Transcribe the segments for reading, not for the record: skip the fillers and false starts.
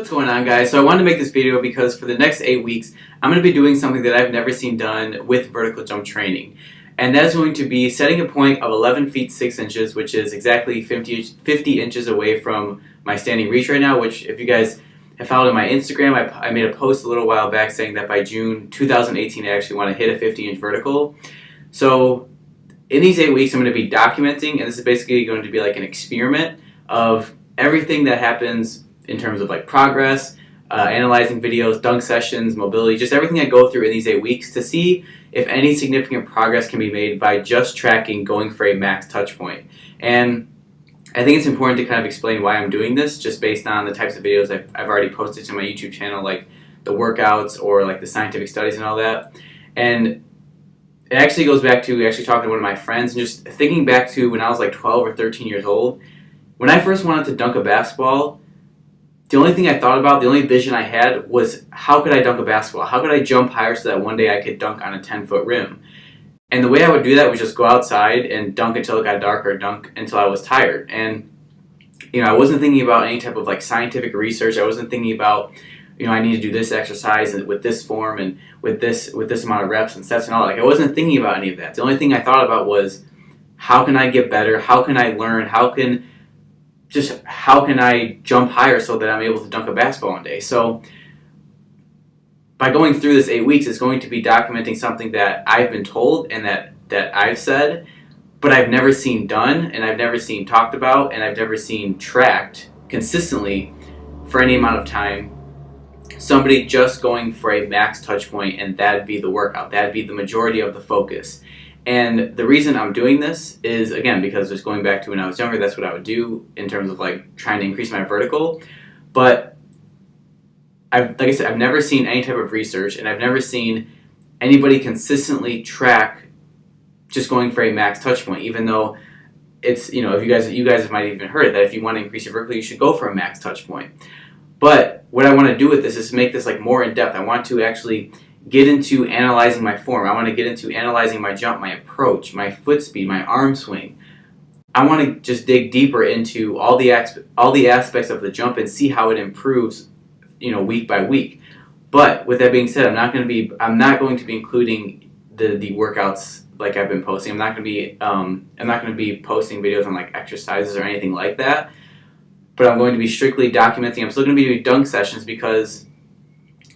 What's going on, guys? So I wanted to make this video because for the next 8 weeks I'm going to be doing something that I've never seen done with vertical jump training, and that's going to be setting a point of 11 feet 6 inches, which is exactly 50 inches away from my standing reach right now. Which, if you guys have followed on my Instagram, I made a post a little while back saying that by June 2018 I actually want to hit a 50-inch vertical. So in these 8 weeks I'm going to be documenting, and this is basically going to be like an experiment of everything that happens in terms of like progress, analyzing videos, dunk sessions, mobility, just everything I go through in these 8 weeks to see if any significant progress can be made by just tracking going for a max touch point. And I think it's important to kind of explain why I'm doing this, just based on the types of videos I've already posted to my YouTube channel, like the workouts or like the scientific studies and all that. And it actually goes back to actually talking to one of my friends and just thinking back to when I was like 12 or 13 years old. When I first wanted to dunk a basketball, the only thing I thought about, the only vision I had was how could I dunk a basketball? How could I jump higher so that one day I could dunk on a 10-foot rim? And the way I would do that was just go outside and dunk until it got dark or dunk until I was tired. And, I wasn't thinking about any type of like scientific research. I wasn't thinking about, I need to do this exercise with this form and with this amount of reps and sets and all. Like, I wasn't thinking about any of that. The only thing I thought about was how can I get better? How can I learn? How can I jump higher so that I'm able to dunk a basketball one day? So by going through this 8 weeks, it's going to be documenting something that I've been told and that I've said, but I've never seen done, and I've never seen talked about, and I've never seen tracked consistently for any amount of time. Somebody just going for a max touch point, and that'd be the workout. That'd be the majority of the focus. And the reason I'm doing this is, again, because just going back to when I was younger, that's what I would do in terms of like trying to increase my vertical. But like I said, I've never seen any type of research, and I've never seen anybody consistently track just going for a max touch point, even though it's, if you guys might have even heard it, that if you want to increase your vertical, you should go for a max touch point. But what I want to do with this is make this like more in depth. I want to actually get into analyzing my form. I want to get into analyzing my jump, my approach, my foot speed, my arm swing. I want to just dig deeper into all the aspects of the jump and see how it improves, week by week. But with that being said, I'm not going to be including the workouts like I've been posting. I'm not going to be posting videos on like exercises or anything like that. But I'm going to be strictly documenting. I'm still going to be doing dunk sessions because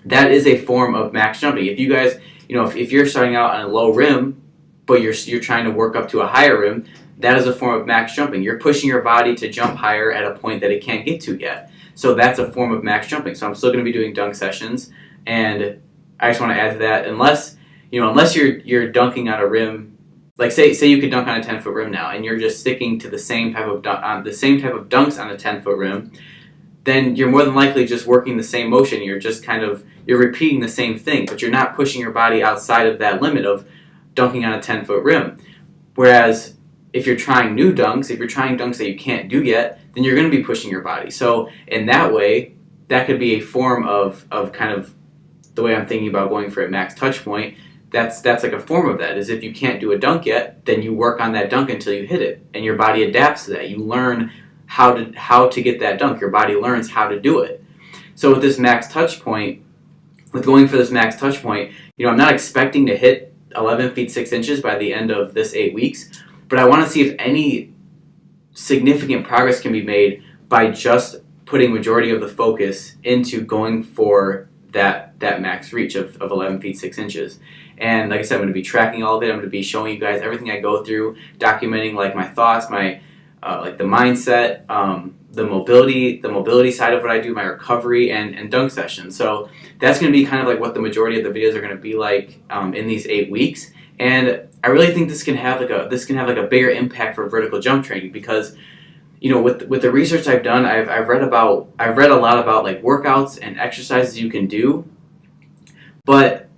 that is a form of max jumping. If you guys, if you're starting out on a low rim, but you're trying to work up to a higher rim, that is a form of max jumping. You're pushing your body to jump higher at a point that it can't get to yet. So that's a form of max jumping. So I'm still going to be doing dunk sessions, and I just want to add to that. Unless you're dunking on a rim, like say you could dunk on a 10-foot rim now, and you're just sticking to the same type of dunks on a 10-foot rim, then you're more than likely just working the same motion. You're just you're repeating the same thing, but you're not pushing your body outside of that limit of dunking on a 10-foot rim. Whereas if you're trying new dunks, if you're trying dunks that you can't do yet, then you're going to be pushing your body. So in that way, that could be a form of kind of the way I'm thinking about going for a max touch point. That's like a form of that, is if you can't do a dunk yet, then you work on that dunk until you hit it, and your body adapts to that. You learn how to get that dunk. Your body learns how to do it. So with this max touch point, with going for this max touch point, I'm not expecting to hit 11 feet 6 inches by the end of this 8 weeks, but I want to see if any significant progress can be made by just putting majority of the focus into going for that max reach of 11 feet 6 inches. And like I said, I'm going to be tracking all of it. I'm going to be showing you guys everything I go through, documenting like my thoughts, my like the mindset, the mobility side of what I do, my recovery and dunk sessions. So that's going to be kind of like what the majority of the videos are going to be like in these 8 weeks. And I really think this can have like a bigger impact for vertical jump training because, with the research I've done, I've read a lot about like workouts and exercises you can do, but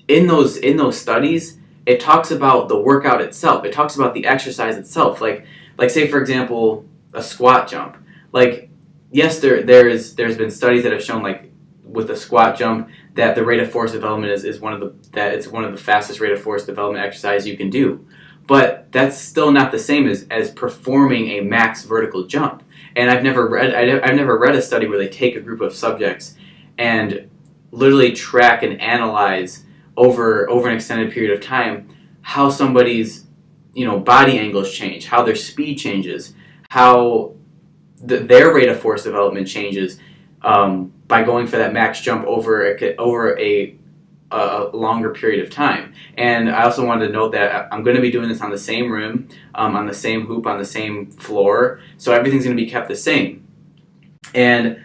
in those studies, it talks about the workout itself. It talks about the exercise itself. Like say for example, a squat jump. Like, yes, there's been studies that have shown like with a squat jump that the rate of force development is one of the fastest rate of force development exercise you can do. But that's still not the same as performing a max vertical jump. And I've never read a study where they take a group of subjects and literally track and analyze over an extended period of time how somebody's body angles change, how their speed changes, how their rate of force development changes by going for that max jump over a longer period of time. And I also wanted to note that I'm going to be doing this on the same rim, on the same hoop, on the same floor, so everything's going to be kept the same. And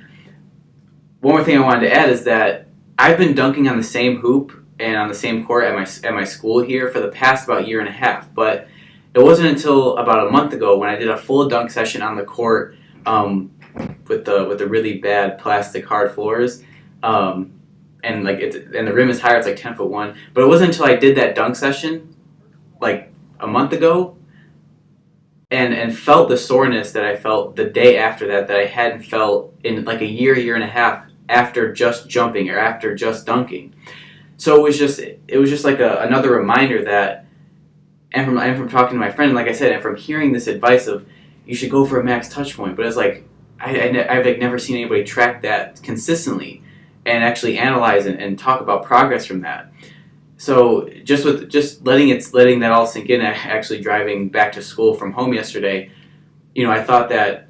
one more thing I wanted to add is that I've been dunking on the same hoop and on the same court at my school here for the past about year and a half, but it wasn't until about a month ago when I did a full dunk session on the court with the really bad plastic hard floors. And the rim is higher, it's like 10'1". But it wasn't until I did that dunk session like a month ago and felt the soreness that I felt the day after that I hadn't felt in like a year and a half after just jumping or after just dunking. So it was just like another reminder that, and from talking to my friend, like I said, and from hearing this advice of you should go for a max touch point, but it's like I've like never seen anybody track that consistently and actually analyze and talk about progress from that. So just letting that all sink in, actually driving back to school from home yesterday, I thought that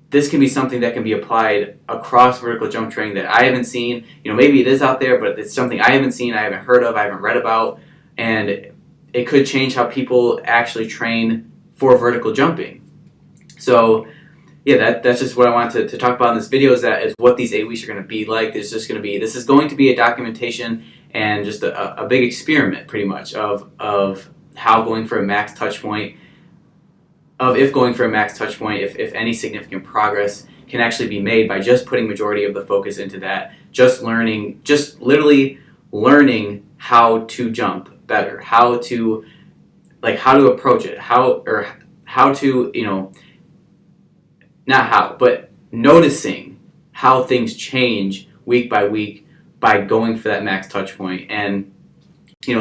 this can be something that can be applied across vertical jump training that I haven't seen. Maybe it is out there, but it's something I haven't seen, I haven't heard of, I haven't read about, and it could change how people actually train for vertical jumping. So yeah, that's just what I wanted to talk about in this video, is what these 8 weeks are going to be like. This is going to be a documentation and just a big experiment, pretty much, of how going for a max touch point, if any significant progress can actually be made by just putting majority of the focus into that, just literally learning how to jump better, how to approach it, but noticing how things change week by week by going for that max touch point, and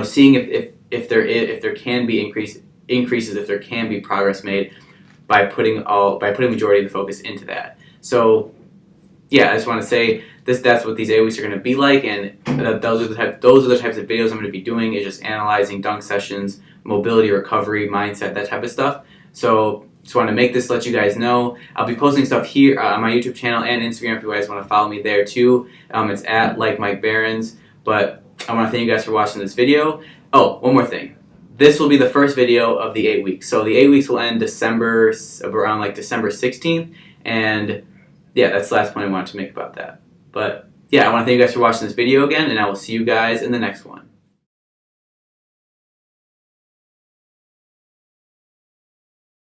seeing if there can be increases, if there can be progress made by putting majority of the focus into that. So yeah, I just want to say that's what these 8 weeks are going to be like, and those are the types of videos I'm going to be doing, is just analyzing dunk sessions, mobility, recovery, mindset, that type of stuff. So just want to make this, let you guys know. I'll be posting stuff here on my YouTube channel and Instagram if you guys want to follow me there too. It's at Barrins. But I want to thank you guys for watching this video. Oh, one more thing. This will be the first video of the 8 weeks. So the 8 weeks will end around December 16th. And yeah, that's the last point I wanted to make about that. But yeah, I want to thank you guys for watching this video again, and I will see you guys in the next one.